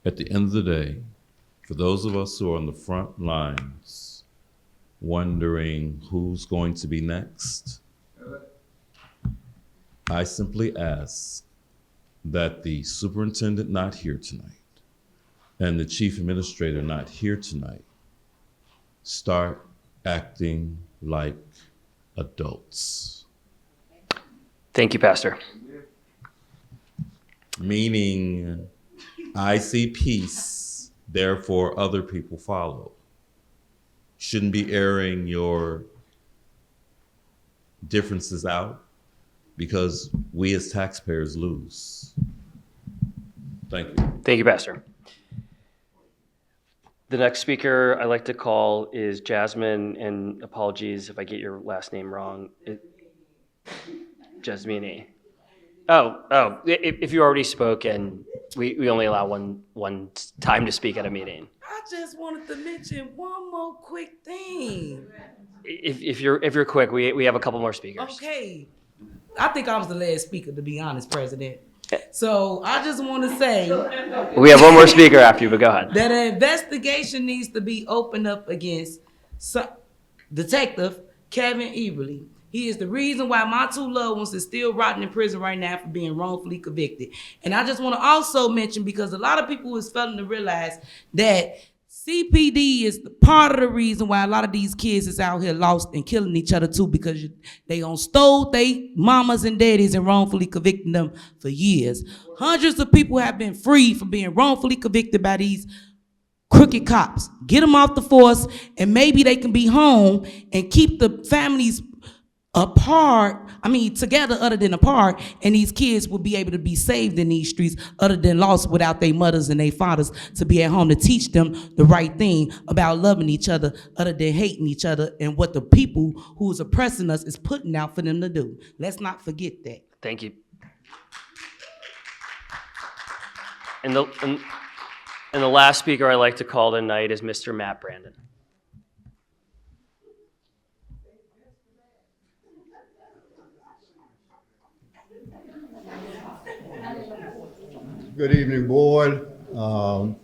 at the end of the day, For those of us who are on the front lines, wondering who's going to be next, I simply ask that the superintendent not here tonight and the chief administrator not here tonight start acting like adults. Thank you, Pastor. Meaning, I see peace, therefore other people follow. Shouldn't be airing your differences out because we as taxpayers lose. Thank you. Thank you, Pastor. The next speaker I'd like to call is Jasmine, and apologies if I get your last name wrong. Jasmine. Oh, if you already spoke, and we only allow one time to speak at a meeting. I just wanted to mention one more quick thing. If you're quick, we have a couple more speakers. Okay. I think I was the last speaker, to be honest, President. So I just want to say We have one more speaker after you, but go ahead. that an investigation needs to be opened up against Detective Kevin Eberly. He is the reason why my two loved ones are still rotting in prison right now for being wrongfully convicted. And I just want to also mention, because a lot of people is failing to realize that CPD is part of the reason why a lot of these kids is out here lost and killing each other too, because they stole they mamas and daddies and wrongfully convicting them for years. Hundreds of people have been freed from being wrongfully convicted by these crooked cops. Get them off the force, and maybe they can be home and keep the families together other than apart, and these kids will be able to be saved in these streets other than lost without their mothers and their fathers to be at home to teach them the right thing about loving each other other than hating each other and what the people who is oppressing us is putting out for them to do. Let's not forget that. Thank you. And the last speaker I'd like to call tonight is Mr. Matt Brandon. Good evening, board. Good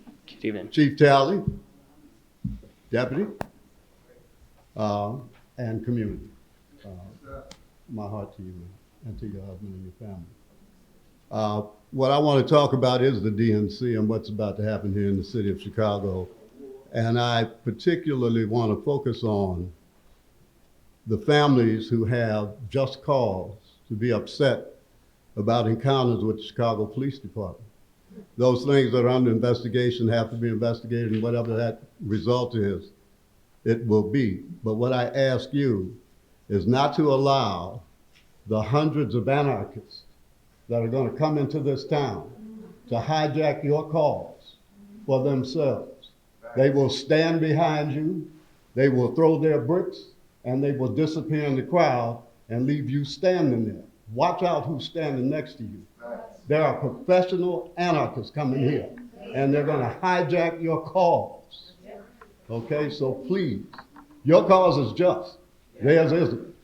evening. Chief Talley, deputy, and community. My heart to you and to your husband and your family. What I want to talk about is the DNC and what's about to happen here in the city of Chicago. And I particularly want to focus on the families who have just cause to be upset about encounters with the Chicago Police Department. Those things that are under investigation have to be investigated, and whatever that result is, it will be. But what I ask you is not to allow the hundreds of anarchists that are going to come into this town to hijack your cause for themselves. They will stand behind you, they will throw their bricks, and they will disappear in the crowd and leave you standing there. Watch out who's standing next to you. There are professional anarchists coming here, and they're going to hijack your cause. Okay, so please, your cause is just. Theirs isn't.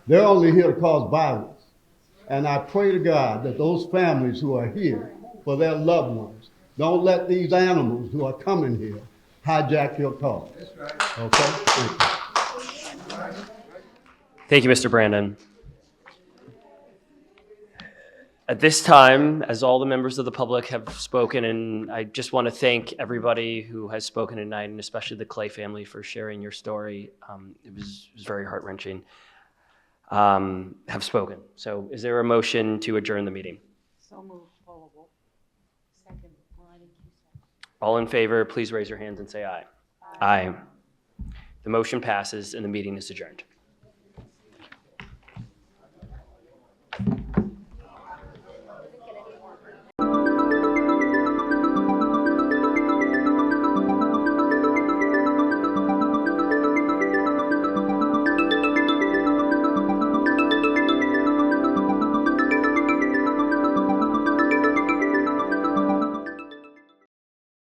They're only here to cause violence. And I pray to God that those families who are here for their loved ones, don't let these animals who are coming here hijack your cause. Okay? Thank you. Thank you, Mr. Brandon. At this time, as all the members of the public have spoken, and I just want to thank everybody who has spoken tonight, and especially the Clay family for sharing your story. It was very heart-wrenching, have spoken. So is there a motion to adjourn the meeting? So moved. Second, Ronnie Cusack. All in favor, please raise your hands and say aye. Aye. The motion passes and the meeting is adjourned.